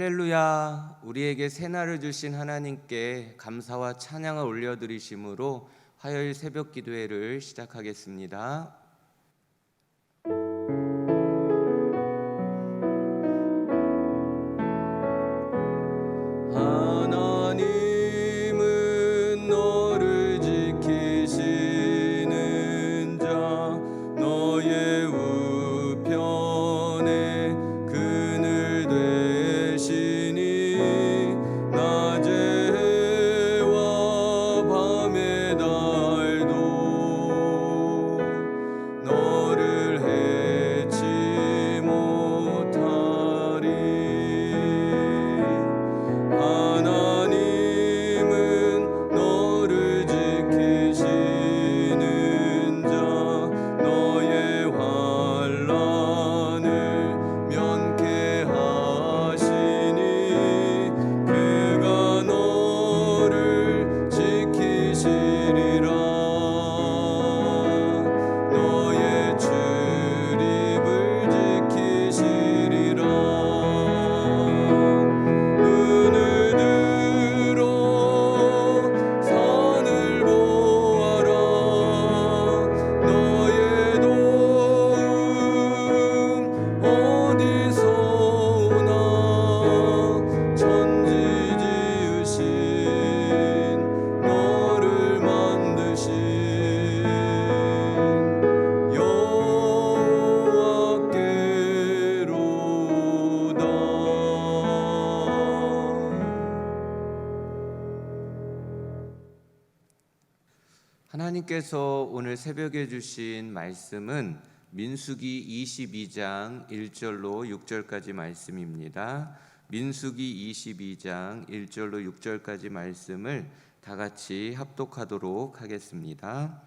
할렐루야. 우리에게 새날을 주신 하나님께 감사와 찬양을 올려드리심으로 화요일 새벽 기도회를 시작하겠습니다. 하나님은 너를 지키시는 자 너의 우편에 그늘 되시니 낮에와 밤의 달도 너를 해치 못하리. 하나님은 너를 지키시는 자 너의 환난을 면케하시니 그가 너를 지키시리라. 너의 출입을 지키시리라. 눈을 들어 산을 보아라. 너의 도움 어디서 오나. 천지 지으신 너를 만드신 여호와께로다. 하나님께서 오늘 새벽에 주신 말씀은 민수기 22장 1절로 6절까지 말씀입니다. 민수기 22장 1절로 6절까지 말씀을 다 같이 합독하도록 하겠습니다.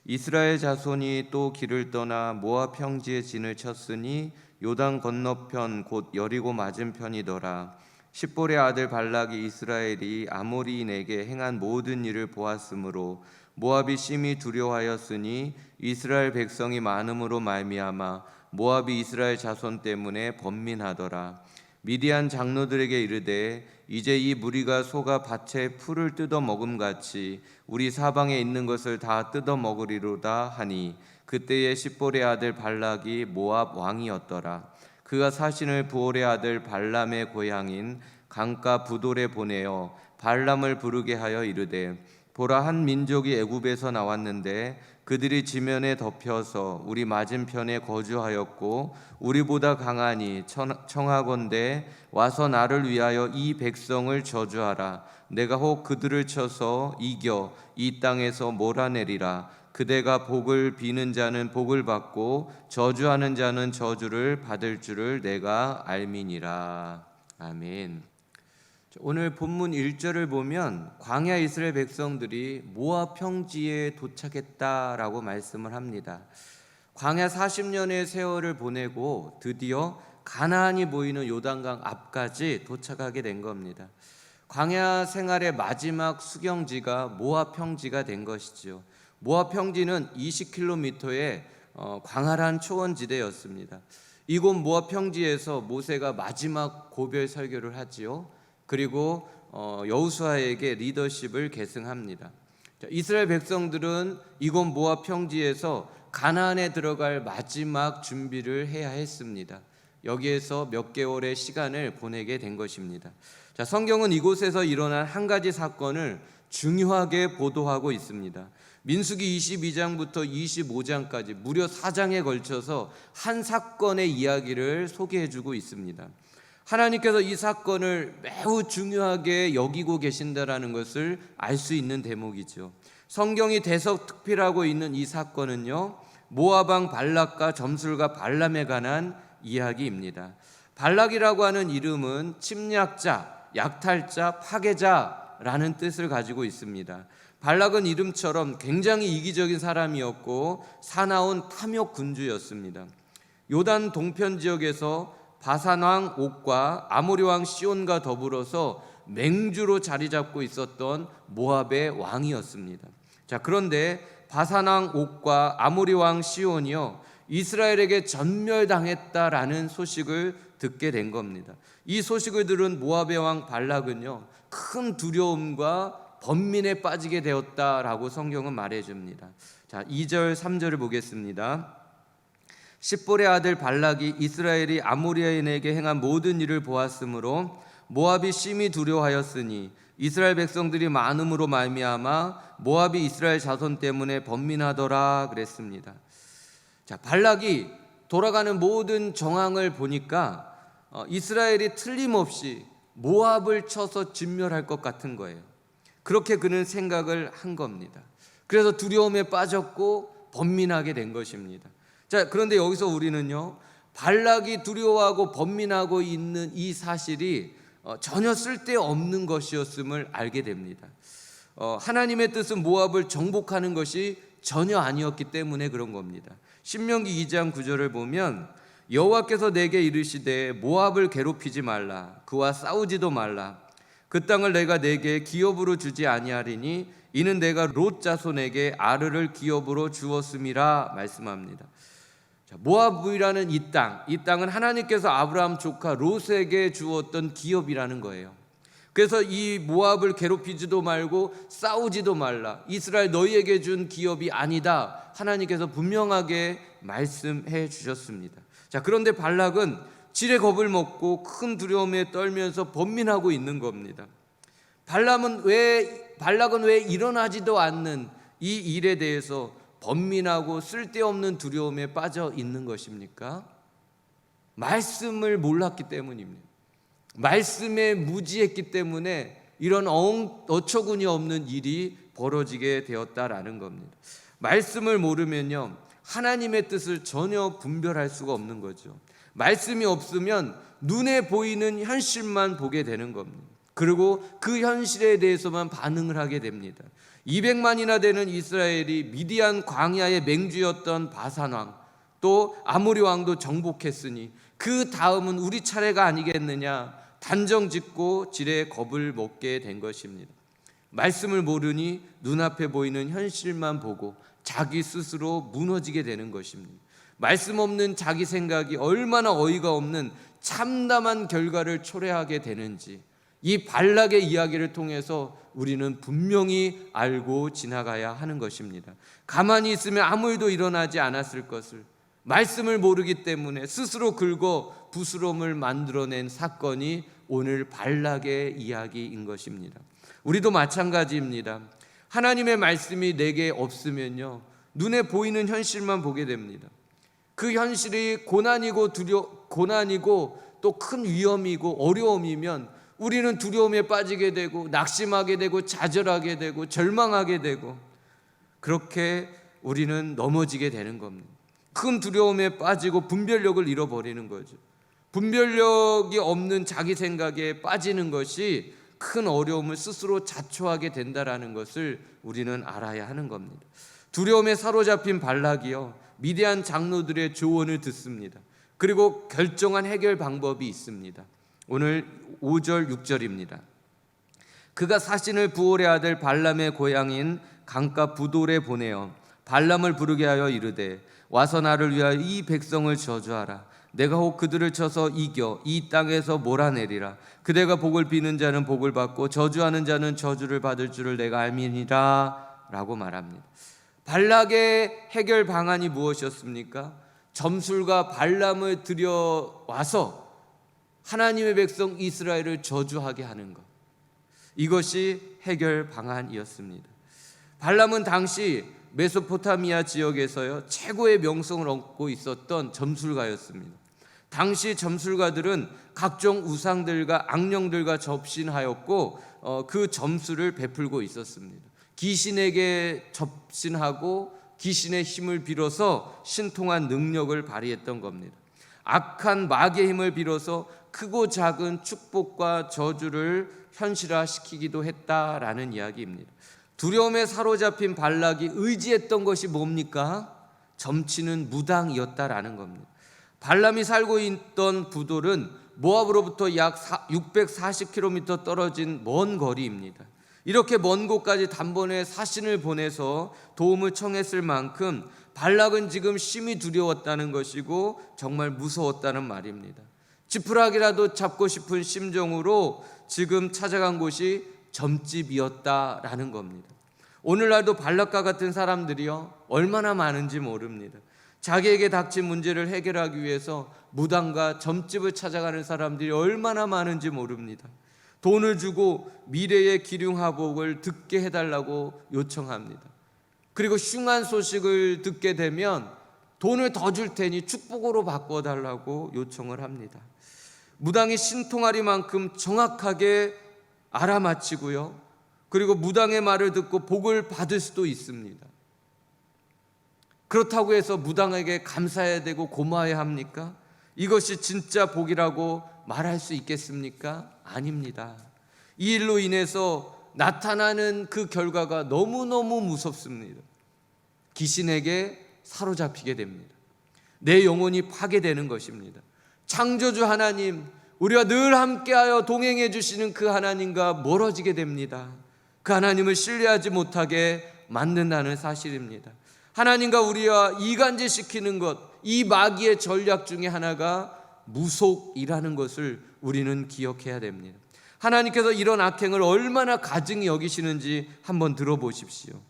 이스라엘 자손이 또 길을 떠나 모압 평지에 진을 쳤으니 요단 건너편 곧 여리고 맞은편이더라. 십볼의 아들 발락이 이스라엘이 아모리인에게 행한 모든 일을 보았으므로 모압이 심히 두려워하였으니 이스라엘 백성이 많음으로 말미암아 모압이 이스라엘 자손 때문에 번민하더라. 미디안 장로들에게 이르되 이제 이 무리가 소가 밭에 풀을 뜯어 먹음같이 우리 사방에 있는 것을 다 뜯어 먹으리로다 하니 그때에 십볼의 아들 발락이 모압 왕이었더라. 그가 사신을 부올의 아들 발람의 고향인 강가 부돌에 보내어 발람을 부르게 하여 이르되 보라, 한 민족이 애굽에서 나왔는데 그들이 지면에 덮여서 우리 맞은편에 거주하였고 우리보다 강하니 청하건대 와서 나를 위하여 이 백성을 저주하라. 내가 혹 그들을 쳐서 이겨 이 땅에서 몰아내리라. 그대가 복을 비는 자는 복을 받고 저주하는 자는 저주를 받을 줄을 내가 알미니라. 아멘. 오늘 본문 1절을 보면 광야 이스라엘 백성들이 모압 평지에 도착했다라고 말씀을 합니다. 광야 40년의 세월을 보내고 드디어 가나안이 보이는 요단강 앞까지 도착하게 된 겁니다. 광야 생활의 마지막 수경지가 모압 평지가 된 것이죠. 모압 평지는 20km의 광활한 초원지대였습니다. 이곳 모압 평지에서 모세가 마지막 고별 설교를 하지요. 그리고 여호수아에게 리더십을 계승합니다. 이스라엘 백성들은 이곳 모압 평지에서 가나안에 들어갈 마지막 준비를 해야 했습니다. 여기에서 몇 개월의 시간을 보내게 된 것입니다. 성경은 이곳에서 일어난 한 가지 사건을 중요하게 보도하고 있습니다. 민수기 22장부터 25장까지 무려 4장에 걸쳐서 한 사건의 이야기를 소개해주고 있습니다. 하나님께서 이 사건을 매우 중요하게 여기고 계신다라는 것을 알 수 있는 대목이죠. 성경이 대서특필하고 있는 이 사건은요, 모압 왕 발락과 점술가 발람에 관한 이야기입니다. 발락이라고 하는 이름은 침략자, 약탈자, 파괴자라는 뜻을 가지고 있습니다. 발락은 이름처럼 굉장히 이기적인 사람이었고 사나운 탐욕 군주였습니다. 요단 동편 지역에서 바산 왕 옥과 아모리 왕 시온과 더불어서 맹주로 자리 잡고 있었던 모압의 왕이었습니다. 그런데 바산 왕 옥과 아모리 왕 시온이요, 이스라엘에게 전멸당했다라는 소식을 듣게 된 겁니다. 이 소식을 들은 모압의 왕 발락은요, 큰 두려움과 번민에 빠지게 되었다라고 성경은 말해줍니다. 자, 2절 3절을 보겠습니다. 십볼의 아들 발락이 이스라엘이 아모리아인에게 행한 모든 일을 보았으므로 모압이 심히 두려워하였으니 이스라엘 백성들이 많음으로 말미암아 모압이 이스라엘 자손 때문에 번민하더라 그랬습니다. 자, 발락이 돌아가는 모든 정황을 보니까 이스라엘이 틀림없이 모압을 쳐서 진멸할 것 같은 거예요. 그렇게 그는 생각을 한 겁니다. 그래서 두려움에 빠졌고 번민하게 된 것입니다. 자, 그런데 여기서 우리는요, 발락이 두려워하고 번민하고 있는 이 사실이 전혀 쓸데없는 것이었음을 알게 됩니다. 하나님의 뜻은 모압을 정복하는 것이 전혀 아니었기 때문에 그런 겁니다. 신명기 2장 9절을 보면 여호와께서 내게 이르시되 모압을 괴롭히지 말라, 그와 싸우지도 말라. 그 땅을 내가 내게 기업으로 주지 아니하리니 이는 내가 롯 자손에게 아르를 기업으로 주었음이라 말씀합니다. 자, 모압이라는 이 땅은 하나님께서 아브라함 조카 롯에게 주었던 기업이라는 거예요. 그래서 이 모압을 괴롭히지도 말고 싸우지도 말라, 이스라엘 너희에게 준 기업이 아니다, 하나님께서 분명하게 말씀해 주셨습니다. 자, 그런데 발락은 지레 겁을 먹고 큰 두려움에 떨면서 번민하고 있는 겁니다. 발락은 왜 일어나지도 않는 이 일에 대해서 번민하고 쓸데없는 두려움에 빠져 있는 것입니까? 말씀을 몰랐기 때문입니다. 말씀에 무지했기 때문에 이런 어처구니 없는 일이 벌어지게 되었다라는 겁니다. 말씀을 모르면요, 하나님의 뜻을 전혀 분별할 수가 없는 거죠. 말씀이 없으면 눈에 보이는 현실만 보게 되는 겁니다. 그리고 그 현실에 대해서만 반응을 하게 됩니다. 200만이나 되는 이스라엘이 미디안 광야의 맹주였던 바산왕, 또 아모리 왕도 정복했으니 그 다음은 우리 차례가 아니겠느냐 단정짓고 지레 겁을 먹게 된 것입니다. 말씀을 모르니 눈앞에 보이는 현실만 보고 자기 스스로 무너지게 되는 것입니다. 말씀 없는 자기 생각이 얼마나 어이가 없는 참담한 결과를 초래하게 되는지 이 발락의 이야기를 통해서 우리는 분명히 알고 지나가야 하는 것입니다. 가만히 있으면 아무 일도 일어나지 않았을 것을 말씀을 모르기 때문에 스스로 긁어 부스럼을 만들어낸 사건이 오늘 발락의 이야기인 것입니다. 우리도 마찬가지입니다. 하나님의 말씀이 내게 없으면요, 눈에 보이는 현실만 보게 됩니다. 그 현실이 고난이고 또 큰 위험이고 어려움이면 우리는 두려움에 빠지게 되고 낙심하게 되고 좌절하게 되고 절망하게 되고 그렇게 우리는 넘어지게 되는 겁니다. 큰 두려움에 빠지고 분별력을 잃어버리는 거죠. 분별력이 없는 자기 생각에 빠지는 것이 큰 어려움을 스스로 자초하게 된다라는 것을 우리는 알아야 하는 겁니다. 두려움에 사로잡힌 발락이요, 미디안 장로들의 조언을 듣습니다. 그리고 결정한 해결 방법이 있습니다. 오늘 5절 6절입니다. 그가 사신을 부올의 아들 발람의 고향인 강가 부돌에 보내어 발람을 부르게 하여 이르되 와서 나를 위하여 이 백성을 저주하라. 내가 혹 그들을 쳐서 이겨 이 땅에서 몰아내리라. 그대가 복을 비는 자는 복을 받고 저주하는 자는 저주를 받을 줄을 내가 알미니라 라고 말합니다. 발락의 해결 방안이 무엇이었습니까? 점술가 발람을 들여와서 하나님의 백성 이스라엘을 저주하게 하는 것, 이것이 해결 방안이었습니다. 발람은 당시 메소포타미아 지역에서요 최고의 명성을 얻고 있었던 점술가였습니다. 당시 점술가들은 각종 우상들과 악령들과 접신하였고 그 점술을 베풀고 있었습니다. 귀신에게 접신하고 귀신의 힘을 빌어서 신통한 능력을 발휘했던 겁니다. 악한 마귀의 힘을 빌어서 크고 작은 축복과 저주를 현실화시키기도 했다라는 이야기입니다. 두려움에 사로잡힌 발락이 의지했던 것이 뭡니까? 점치는 무당이었다라는 겁니다. 발람이 살고 있던 부돌은 모압으로부터 약 640km 떨어진 먼 거리입니다. 이렇게 먼 곳까지 단번에 사신을 보내서 도움을 청했을 만큼 발락은 지금 심히 두려웠다는 것이고 정말 무서웠다는 말입니다. 지푸라기라도 잡고 싶은 심정으로 지금 찾아간 곳이 점집이었다라는 겁니다. 오늘날도 발락과 같은 사람들이요 얼마나 많은지 모릅니다. 자기에게 닥친 문제를 해결하기 위해서 무당과 점집을 찾아가는 사람들이 얼마나 많은지 모릅니다. 돈을 주고 미래의 기륭하복을 듣게 해달라고 요청합니다. 그리고 흉한 소식을 듣게 되면 돈을 더 줄 테니 축복으로 바꿔달라고 요청을 합니다. 무당이 신통하리만큼 정확하게 알아맞히고요, 그리고 무당의 말을 듣고 복을 받을 수도 있습니다. 그렇다고 해서 무당에게 감사해야 되고 고마워야 합니까? 이것이 진짜 복이라고 말할 수 있겠습니까? 아닙니다. 이 일로 인해서 나타나는 그 결과가 너무너무 무섭습니다. 귀신에게 사로잡히게 됩니다. 내 영혼이 파괴되는 것입니다. 창조주 하나님, 우리와 늘 함께하여 동행해 주시는 그 하나님과 멀어지게 됩니다. 그 하나님을 신뢰하지 못하게 만든다는 사실입니다. 하나님과 우리와 이간질시키는 것, 이 마귀의 전략 중에 하나가 무속이라는 것을 우리는 기억해야 됩니다. 하나님께서 이런 악행을 얼마나 가증히 여기시는지 한번 들어보십시오.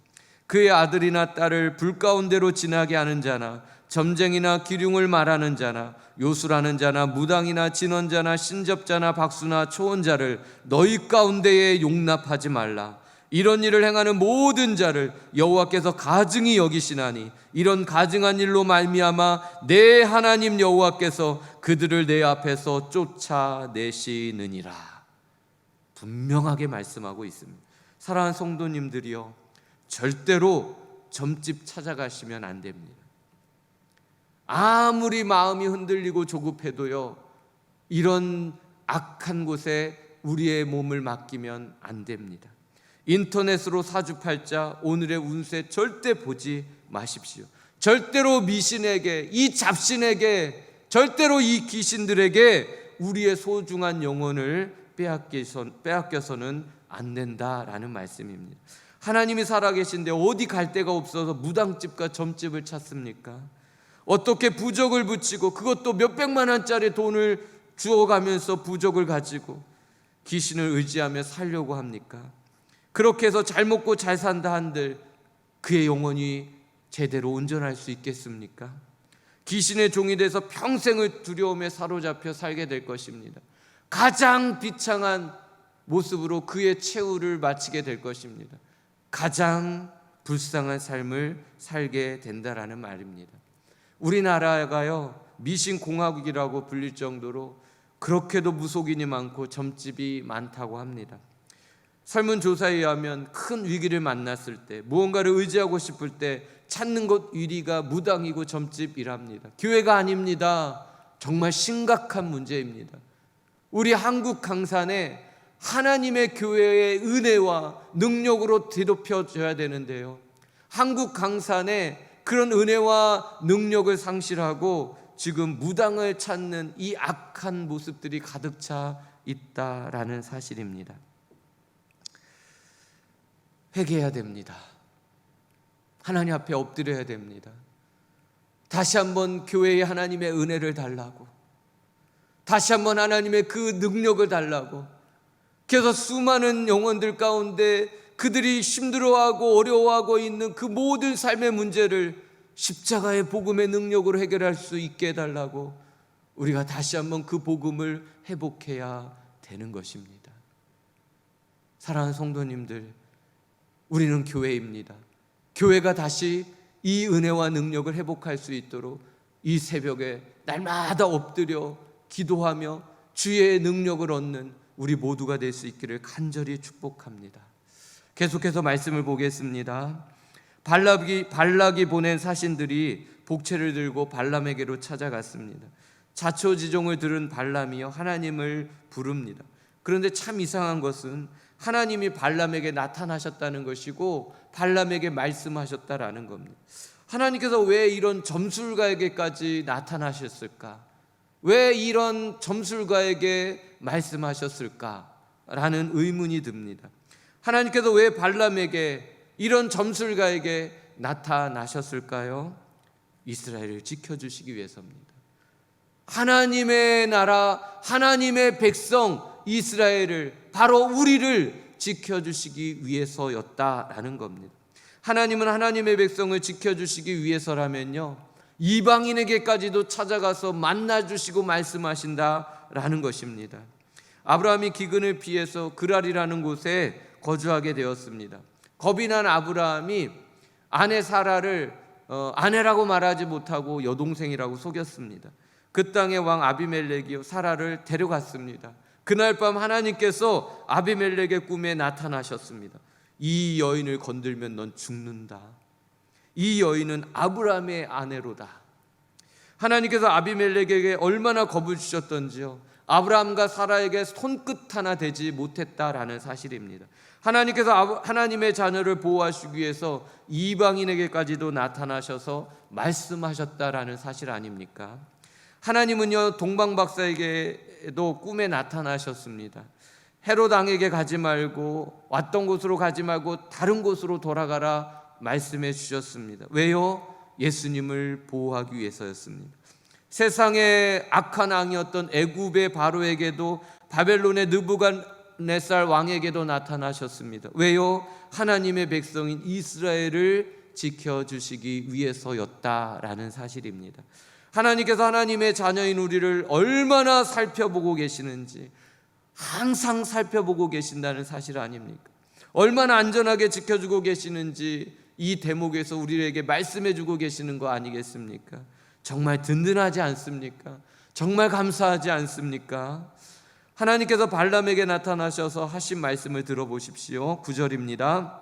그의 아들이나 딸을 불 가운데로 지나게 하는 자나 점쟁이나 기륭을 말하는 자나 요술하는 자나 무당이나 진언자나 신접자나 박수나 초혼자를 너희 가운데에 용납하지 말라. 이런 일을 행하는 모든 자를 여호와께서 가증히 여기시나니 이런 가증한 일로 말미암아 내 하나님 여호와께서 그들을 내 앞에서 쫓아내시느니라. 분명하게 말씀하고 있습니다. 사랑하는 성도님들이요, 절대로 점집 찾아가시면 안 됩니다. 아무리 마음이 흔들리고 조급해도요, 이런 악한 곳에 우리의 몸을 맡기면 안 됩니다. 인터넷으로 사주팔자, 오늘의 운세 절대 보지 마십시오. 절대로 미신에게, 이 잡신에게, 절대로 이 귀신들에게 우리의 소중한 영혼을 빼앗겨서는 안 된다라는 말씀입니다. 하나님이 살아계신데 어디 갈 데가 없어서 무당집과 점집을 찾습니까? 어떻게 부적을 붙이고 그것도 몇백만 원짜리 돈을 주어가면서 부적을 가지고 귀신을 의지하며 살려고 합니까? 그렇게 해서 잘 먹고 잘 산다 한들 그의 영혼이 제대로 온전할 수 있겠습니까? 귀신의 종이 돼서 평생을 두려움에 사로잡혀 살게 될 것입니다. 가장 비창한 모습으로 그의 최후를 마치게 될 것입니다. 가장 불쌍한 삶을 살게 된다라는 말입니다. 우리나라가요 미신공화국이라고 불릴 정도로 그렇게도 무속인이 많고 점집이 많다고 합니다. 설문조사에 의하면 큰 위기를 만났을 때, 무언가를 의지하고 싶을 때 찾는 곳 1위가 무당이고 점집이랍니다. 교회가 아닙니다. 정말 심각한 문제입니다. 우리 한국 강산에 하나님의 교회의 은혜와 능력으로 뒤덮여져야 되는데요, 한국 강산에 그런 은혜와 능력을 상실하고 지금 무당을 찾는 이 악한 모습들이 가득 차 있다라는 사실입니다. 회개해야 됩니다. 하나님 앞에 엎드려야 됩니다. 다시 한번 교회에 하나님의 은혜를 달라고, 다시 한번 하나님의 그 능력을 달라고. 그래서 수많은 영혼들 가운데 그들이 힘들어하고 어려워하고 있는 그 모든 삶의 문제를 십자가의 복음의 능력으로 해결할 수 있게 해달라고 우리가 다시 한번 그 복음을 회복해야 되는 것입니다. 사랑하는 성도님들, 우리는 교회입니다. 교회가 다시 이 은혜와 능력을 회복할 수 있도록 이 새벽에 날마다 엎드려 기도하며 주의 능력을 얻는 우리 모두가 될 수 있기를 간절히 축복합니다. 계속해서 말씀을 보겠습니다. 발락이 보낸 사신들이 복채를 들고 발람에게로 찾아갔습니다. 자초지종을 들은 발람이요 하나님을 부릅니다. 그런데 참 이상한 것은 하나님이 발람에게 나타나셨다는 것이고 발람에게 말씀하셨다라는 겁니다. 하나님께서 왜 이런 점술가에게까지 나타나셨을까? 왜 이런 점술가에게 말씀하셨을까라는 의문이 듭니다. 하나님께서 왜 발람에게, 이런 점술가에게 나타나셨을까요? 이스라엘을 지켜주시기 위해서입니다. 하나님의 나라, 하나님의 백성 이스라엘을, 바로 우리를 지켜주시기 위해서였다라는 겁니다. 하나님은 하나님의 백성을 지켜주시기 위해서라면요, 이방인에게까지도 찾아가서 만나주시고 말씀하신다라는 것입니다. 아브라함이 기근을 피해서 그랄이라는 곳에 거주하게 되었습니다. 겁이 난 아브라함이 아내 사라를 아내라고 말하지 못하고 여동생이라고 속였습니다. 그 땅의 왕 아비멜렉이 사라를 데려갔습니다. 그날 밤 하나님께서 아비멜렉의 꿈에 나타나셨습니다. 이 여인을 건들면 넌 죽는다. 이 여인은 아브라함의 아내로다. 하나님께서 아비멜렉에게 얼마나 겁을 주셨던지요, 아브라함과 사라에게 손끝 하나 되지 못했다라는 사실입니다. 하나님께서 하나님의 자녀를 보호하시기 위해서 이방인에게까지도 나타나셔서 말씀하셨다라는 사실 아닙니까? 하나님은요, 동방박사에게도 꿈에 나타나셨습니다. 헤롯 왕에게 가지 말고, 왔던 곳으로 가지 말고 다른 곳으로 돌아가라 말씀해 주셨습니다. 왜요? 예수님을 보호하기 위해서였습니다. 세상의 악한 왕이었던 애굽의 바로에게도, 바벨론의 느부갓네살 왕에게도 나타나셨습니다. 왜요? 하나님의 백성인 이스라엘을 지켜주시기 위해서였다라는 사실입니다. 하나님께서 하나님의 자녀인 우리를 얼마나 살펴보고 계시는지, 항상 살펴보고 계신다는 사실 아닙니까? 얼마나 안전하게 지켜주고 계시는지 이 대목에서 우리에게 말씀해주고 계시는 거 아니겠습니까? 정말 든든하지 않습니까? 정말 감사하지 않습니까? 하나님께서 발람에게 나타나셔서 하신 말씀을 들어보십시오. 9절입니다.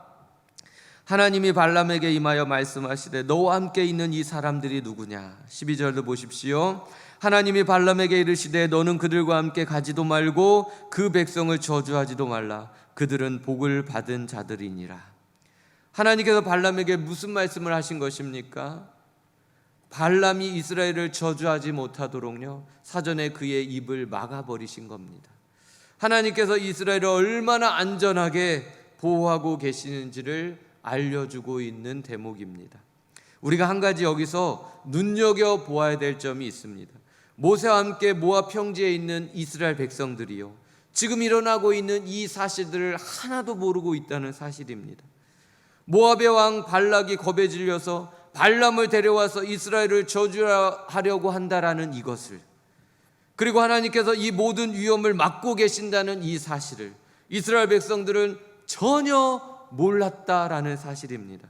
하나님이 발람에게 임하여 말씀하시되 너와 함께 있는 이 사람들이 누구냐? 12절도 보십시오. 하나님이 발람에게 이르시되 너는 그들과 함께 가지도 말고 그 백성을 저주하지도 말라. 그들은 복을 받은 자들이니라. 하나님께서 발람에게 무슨 말씀을 하신 것입니까? 발람이 이스라엘을 저주하지 못하도록요, 사전에 그의 입을 막아버리신 겁니다. 하나님께서 이스라엘을 얼마나 안전하게 보호하고 계시는지를 알려주고 있는 대목입니다. 우리가 한 가지 여기서 눈여겨보아야 될 점이 있습니다. 모세와 함께 모압 평지에 있는 이스라엘 백성들이요, 지금 일어나고 있는 이 사실들을 하나도 모르고 있다는 사실입니다. 모압의 왕 발락이 겁에 질려서 발람을 데려와서 이스라엘을 저주하려고 한다라는 이것을, 그리고 하나님께서 이 모든 위험을 막고 계신다는 이 사실을 이스라엘 백성들은 전혀 몰랐다라는 사실입니다.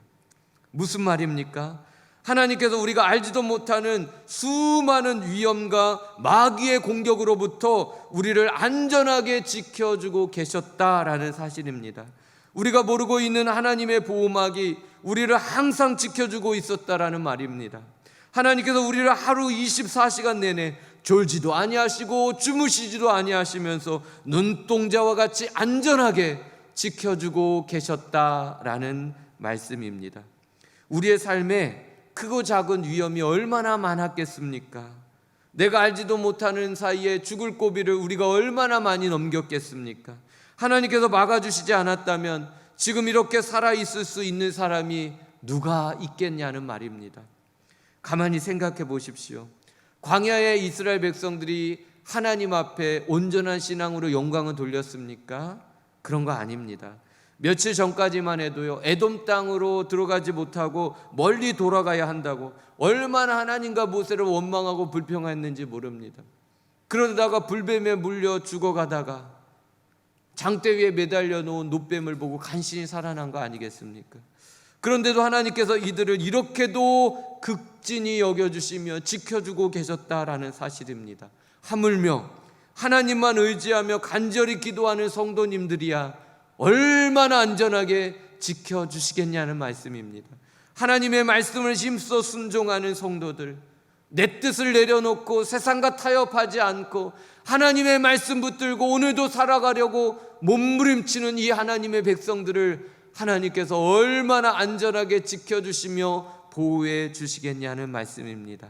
무슨 말입니까? 하나님께서 우리가 알지도 못하는 수많은 위험과 마귀의 공격으로부터 우리를 안전하게 지켜주고 계셨다라는 사실입니다. 우리가 모르고 있는 하나님의 보호막이 우리를 항상 지켜주고 있었다라는 말입니다. 하나님께서 우리를 하루 24시간 내내 졸지도 아니하시고 주무시지도 아니하시면서 눈동자와 같이 안전하게 지켜주고 계셨다라는 말씀입니다. 우리의 삶에 크고 작은 위험이 얼마나 많았겠습니까? 내가 알지도 못하는 사이에 죽을 고비를 우리가 얼마나 많이 넘겼겠습니까? 하나님께서 막아주시지 않았다면 지금 이렇게 살아있을 수 있는 사람이 누가 있겠냐는 말입니다. 가만히 생각해 보십시오. 광야의 이스라엘 백성들이 하나님 앞에 온전한 신앙으로 영광을 돌렸습니까? 그런 거 아닙니다. 며칠 전까지만 해도요, 에돔 땅으로 들어가지 못하고 멀리 돌아가야 한다고 얼마나 하나님과 모세를 원망하고 불평했는지 모릅니다. 그러다가 불뱀에 물려 죽어가다가 장대 위에 매달려 놓은 노뱀을 보고 간신히 살아난 거 아니겠습니까? 그런데도 하나님께서 이들을 이렇게도 극진히 여겨주시며 지켜주고 계셨다라는 사실입니다. 하물며 하나님만 의지하며 간절히 기도하는 성도님들이야 얼마나 안전하게 지켜주시겠냐는 말씀입니다. 하나님의 말씀을 힘써 순종하는 성도들, 내 뜻을 내려놓고 세상과 타협하지 않고 하나님의 말씀 붙들고 오늘도 살아가려고 몸부림치는 이 하나님의 백성들을 하나님께서 얼마나 안전하게 지켜주시며 보호해 주시겠냐는 말씀입니다.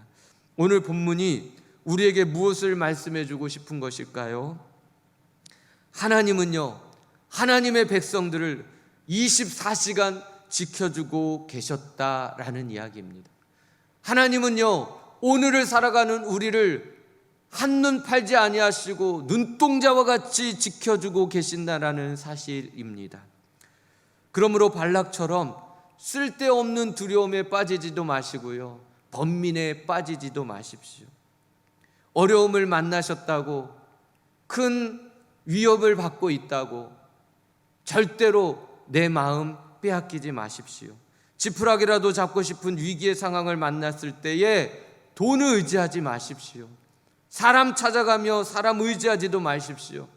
오늘 본문이 우리에게 무엇을 말씀해 주고 싶은 것일까요? 하나님은요, 하나님의 백성들을 24시간 지켜주고 계셨다라는 이야기입니다. 하나님은요, 오늘을 살아가는 우리를 한눈 팔지 아니하시고 눈동자와 같이 지켜주고 계신다라는 사실입니다. 그러므로 발락처럼 쓸데없는 두려움에 빠지지도 마시고요, 번민에 빠지지도 마십시오. 어려움을 만나셨다고, 큰 위협을 받고 있다고 절대로 내 마음 빼앗기지 마십시오. 지푸라기라도 잡고 싶은 위기의 상황을 만났을 때에 돈을 의지하지 마십시오. 사람 찾아가며 사람 의지하지도 마십시오.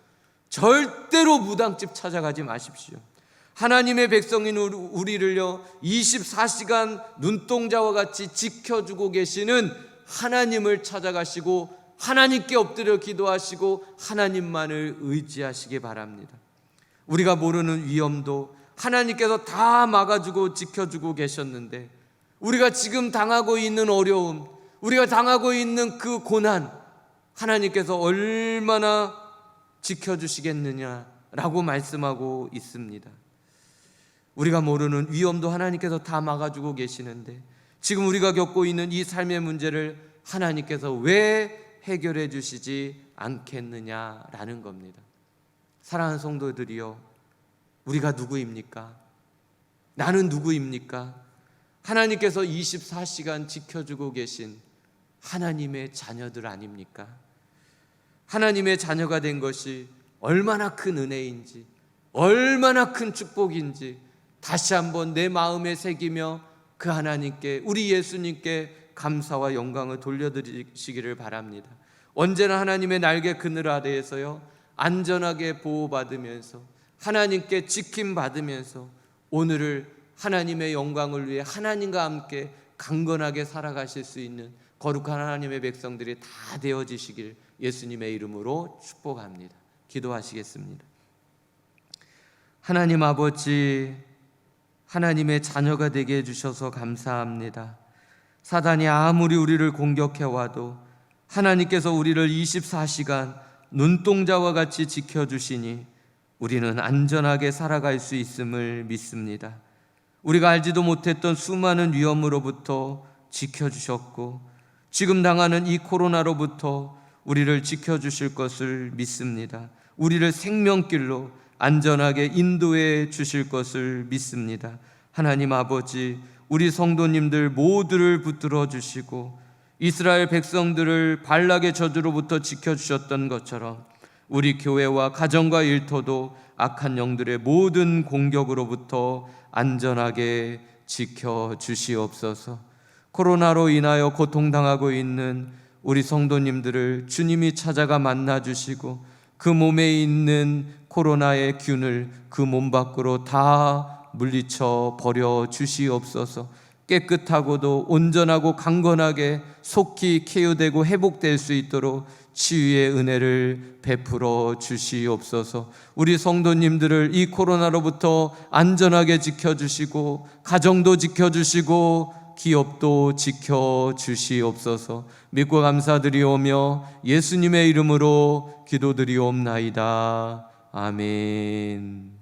절대로 무당집 찾아가지 마십시오. 하나님의 백성인 우리를요 24시간 눈동자와 같이 지켜주고 계시는 하나님을 찾아가시고 하나님께 엎드려 기도하시고 하나님만을 의지하시기 바랍니다. 우리가 모르는 위험도 하나님께서 다 막아주고 지켜주고 계셨는데, 우리가 지금 당하고 있는 어려움, 우리가 당하고 있는 그 고난, 하나님께서 얼마나 지켜주시겠느냐라고 말씀하고 있습니다. 우리가 모르는 위험도 하나님께서 다 막아주고 계시는데, 지금 우리가 겪고 있는 이 삶의 문제를 하나님께서 왜 해결해 주시지 않겠느냐라는 겁니다. 사랑하는 성도들이여, 우리가 누구입니까? 나는 누구입니까? 하나님께서 24시간 지켜주고 계신 하나님의 자녀들 아닙니까? 하나님의 자녀가 된 것이 얼마나 큰 은혜인지, 얼마나 큰 축복인지 다시 한번 내 마음에 새기며 그 하나님께, 우리 예수님께 감사와 영광을 돌려드리시기를 바랍니다. 언제나 하나님의 날개 그늘 아래에서요 안전하게 보호받으면서 하나님께 지킴받으면서 오늘을 하나님의 영광을 위해 하나님과 함께 강건하게 살아가실 수 있는 거룩한 하나님의 백성들이 다 되어지시길 예수님의 이름으로 축복합니다. 기도하시겠습니다. 하나님 아버지, 하나님의 자녀가 되게 해주셔서 감사합니다. 사단이 아무리 우리를 공격해와도 하나님께서 우리를 24시간 눈동자와 같이 지켜주시니 우리는 안전하게 살아갈 수 있음을 믿습니다. 우리가 알지도 못했던 수많은 위험으로부터 지켜주셨고, 지금 당하는 이 코로나로부터 우리를 지켜주실 것을 믿습니다. 우리를 생명길로 안전하게 인도해 주실 것을 믿습니다. 하나님 아버지, 우리 성도님들 모두를 붙들어 주시고 이스라엘 백성들을 발락의 저주로부터 지켜주셨던 것처럼 우리 교회와 가정과 일터도 악한 영들의 모든 공격으로부터 안전하게 지켜주시옵소서. 코로나로 인하여 고통당하고 있는 우리 성도님들을 주님이 찾아가 만나주시고 그 몸에 있는 코로나의 균을 그 몸 밖으로 다 물리쳐 버려 주시옵소서. 깨끗하고도 온전하고 강건하게 속히 케어되고 회복될 수 있도록 치유의 은혜를 베풀어 주시옵소서. 우리 성도님들을 이 코로나로부터 안전하게 지켜주시고 가정도 지켜주시고 기업도 지켜주시옵소서. 믿고 감사드리오며 예수님의 이름으로 기도드리옵나이다. 아멘.